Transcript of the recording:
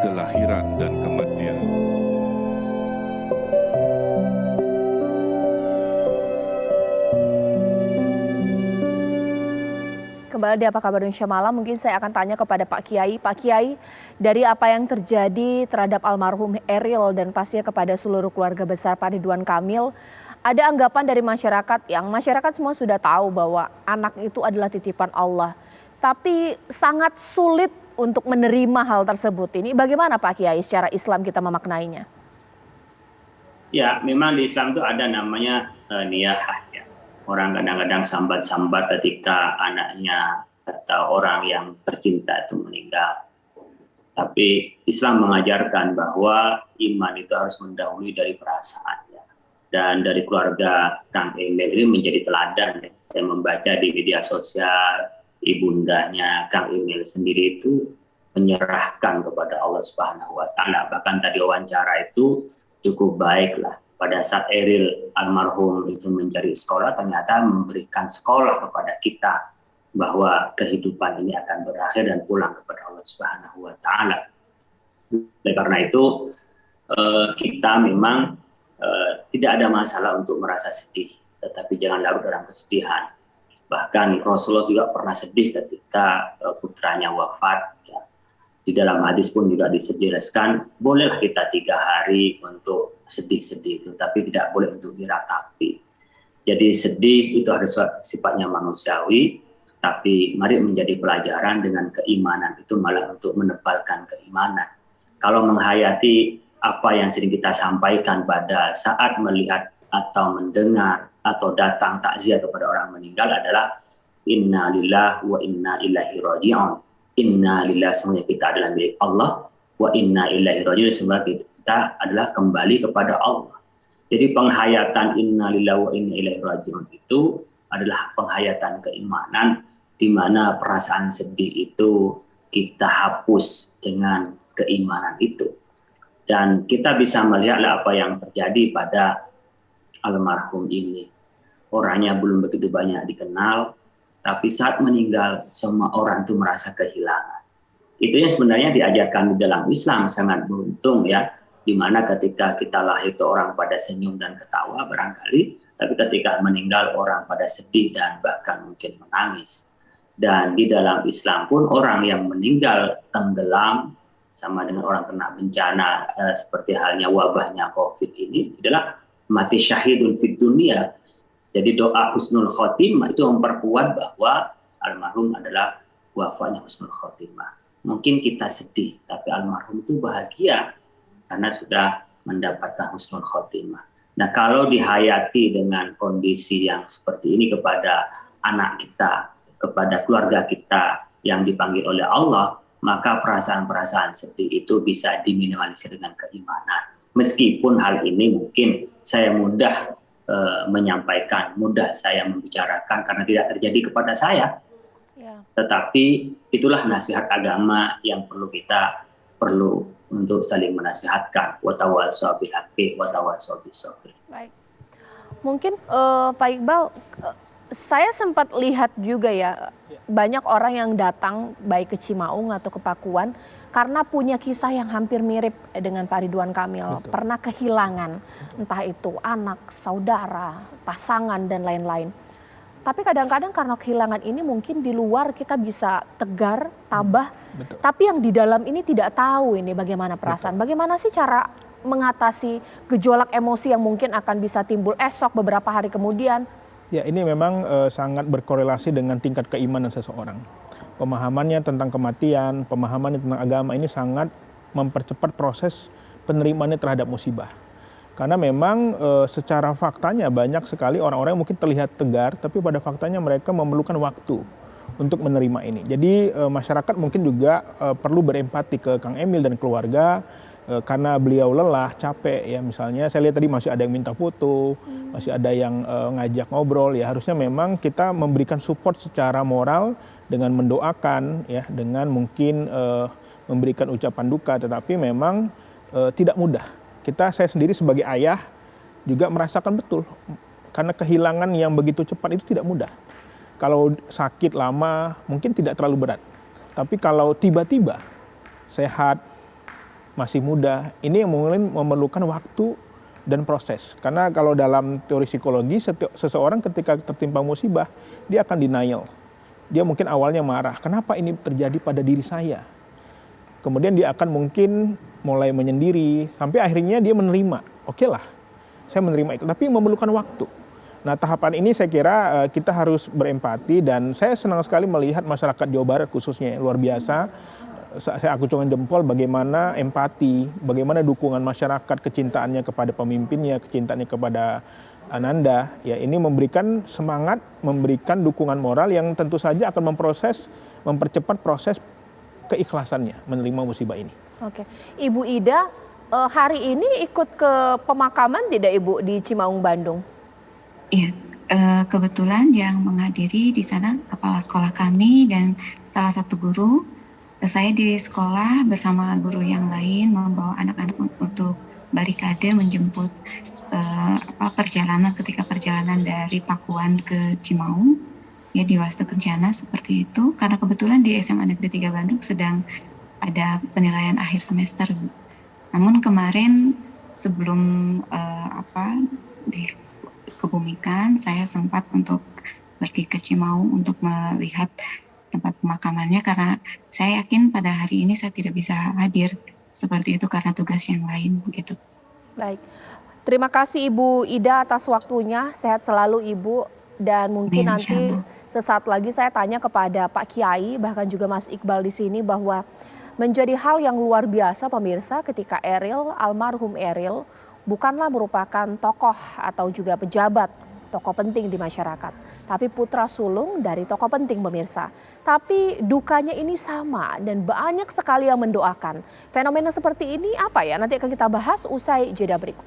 kelahiran dan kematian. Kembali di Apa Kabar Indonesia Malam, mungkin saya akan tanya kepada Pak Kiai. Pak Kiai, dari apa yang terjadi terhadap almarhum Eril dan pastinya kepada seluruh keluarga besar Pak Ridwan Kamil, ada anggapan dari masyarakat yang masyarakat semua sudah tahu bahwa anak itu adalah titipan Allah. Tapi sangat sulit untuk menerima hal tersebut. Ini bagaimana Pak Kiai secara Islam kita memaknainya? Ya, memang di Islam itu ada namanya niyahah ya. Orang kadang-kadang sambat-sambat ketika anaknya atau orang yang tercinta itu meninggal. Tapi Islam mengajarkan bahwa iman itu harus mendahului dari perasaan. Ya. Dan dari keluarga Kang Emil ini menjadi teladan. Ya. Saya membaca di media sosial, ibundanya Kang Emil sendiri itu menyerahkan kepada Allah Subhanahu wa Ta'ala. Bahkan tadi wawancara itu cukup baik lah. Pada saat Eril almarhum itu mencari sekolah, ternyata memberikan sekolah kepada kita bahwa kehidupan ini akan berakhir dan pulang kepada Allah Subhanahu wa Ta'ala. Oleh karena itu kita memang tidak ada masalah untuk merasa sedih, tetapi jangan larut dalam kesedihan. Bahkan Rasulullah juga pernah sedih ketika putranya wafat. Ya. Di dalam hadis pun juga dijelaskan, bolehlah kita 3 hari untuk sedih-sedih itu, tapi tidak boleh untuk diratapi. Jadi sedih itu harus sifatnya manusiawi, tapi mari menjadi pelajaran dengan keimanan, itu malah untuk menebalkan keimanan. Kalau menghayati apa yang sering kita sampaikan pada saat melihat atau mendengar atau datang takziah kepada orang meninggal adalah inna lillahi wa inna ilaihi raji'un. Inna lillahi, semuanya kita adalah milik Allah, wa inna ilaihi raji'un, semuanya kita adalah kembali kepada Allah. Jadi penghayatan inna lillahi wa inna ilaihi raji'un itu adalah penghayatan keimanan, di mana perasaan sedih itu kita hapus dengan keimanan itu. Dan kita bisa melihatlah apa yang terjadi pada almarhum ini. Orangnya belum begitu banyak dikenal, tapi saat meninggal semua orang itu merasa kehilangan. Itu yang sebenarnya diajarkan di dalam Islam, sangat beruntung ya, di mana ketika kita lahir itu orang pada senyum dan ketawa barangkali, tapi ketika meninggal orang pada sedih dan bahkan mungkin menangis. Dan di dalam Islam pun orang yang meninggal tenggelam sama dengan orang kena bencana seperti halnya wabahnya COVID ini adalah mati syahidun fid dunia. Jadi doa husnul khotimah itu memperkuat bahwa almarhum adalah wafatnya husnul khotimah. Mungkin kita sedih, tapi almarhum itu bahagia karena sudah mendapatkan husnul khotimah. Nah, kalau dihayati dengan kondisi yang seperti ini kepada anak kita, kepada keluarga kita yang dipanggil oleh Allah, maka perasaan-perasaan sedih itu bisa diminimalisir dengan keimanan. Meskipun hal ini mungkin saya mudah menyampaikan, mudah saya membicarakan karena tidak terjadi kepada saya. Ya. Tetapi itulah nasihat agama yang perlu untuk saling menasihatkan. Watawasau bil haqqi watawasau bis sabr. Baik. Mungkin Pak Iqbal, saya sempat lihat juga ya, banyak orang yang datang baik ke Cimaung atau ke Pakuan karena punya kisah yang hampir mirip dengan Pak Ridwan Kamil. Betul. Pernah kehilangan, entah itu anak, saudara, pasangan, dan lain-lain. Tapi kadang-kadang karena kehilangan ini mungkin di luar kita bisa tegar, tabah. Betul. Tapi yang di dalam ini tidak tahu ini bagaimana perasaan. Betul. Bagaimana sih cara mengatasi gejolak emosi yang mungkin akan bisa timbul esok beberapa hari kemudian? Ya, ini memang sangat berkorelasi dengan tingkat keimanan seseorang. Pemahamannya tentang kematian, pemahamannya tentang agama ini sangat mempercepat proses penerimaannya terhadap musibah. Karena memang secara faktanya banyak sekali orang-orang yang mungkin terlihat tegar, tapi pada faktanya mereka memerlukan waktu untuk menerima ini. Jadi masyarakat mungkin juga perlu berempati ke Kang Emil dan keluarga, karena beliau lelah, capek ya, misalnya saya lihat tadi masih ada yang minta foto, masih ada yang ngajak ngobrol, ya harusnya memang kita memberikan support secara moral dengan mendoakan ya, dengan mungkin memberikan ucapan duka, tetapi memang tidak mudah. Saya sendiri sebagai ayah juga merasakan betul, karena kehilangan yang begitu cepat itu tidak mudah. Kalau sakit lama mungkin tidak terlalu berat, tapi kalau tiba-tiba sehat, masih muda. Ini yang mungkin memerlukan waktu dan proses. Karena kalau dalam teori psikologi, seseorang ketika tertimpa musibah, dia akan denial. Dia mungkin awalnya marah, kenapa ini terjadi pada diri saya? Kemudian dia akan mungkin mulai menyendiri, sampai akhirnya dia menerima. Oke lah, saya menerima itu, tapi memerlukan waktu. Nah, tahapan ini saya kira kita harus berempati, dan saya senang sekali melihat masyarakat Jawa Barat khususnya luar biasa. Saya acungkan jempol bagaimana empati, bagaimana dukungan masyarakat, kecintaannya kepada pemimpinnya, kecintaannya kepada Ananda, ya ini memberikan semangat, memberikan dukungan moral yang tentu saja akan mempercepat proses keikhlasannya menerima musibah ini. Oke, Ibu Ida, hari ini ikut ke pemakaman tidak Ibu di Cimaung, Bandung? Iya, kebetulan yang menghadiri di sana kepala sekolah kami dan salah satu guru. Saya di sekolah bersama guru yang lain membawa anak-anak untuk barikade menjemput ketika perjalanan dari Pakuan ke Cimaung, ya di Wastu Kencana seperti itu. Karena kebetulan di SMA Negeri 3 Bandung sedang ada penilaian akhir semester. Namun kemarin sebelum dikebumikan, saya sempat untuk pergi ke Cimaung untuk melihat tempat pemakamannya, karena saya yakin pada hari ini saya tidak bisa hadir seperti itu karena tugas yang lain begitu. Baik, terima kasih Ibu Ida atas waktunya, sehat selalu Ibu, dan mungkin nanti sesaat lagi saya tanya kepada Pak Kiai, bahkan juga Mas Iqbal di sini, bahwa menjadi hal yang luar biasa pemirsa ketika almarhum Eril bukanlah merupakan tokoh atau juga pejabat, tokoh penting di masyarakat, tapi putra sulung dari tokoh penting pemirsa. Tapi dukanya ini sama dan banyak sekali yang mendoakan. Fenomena seperti ini apa ya? Nanti akan kita bahas usai jeda berikut.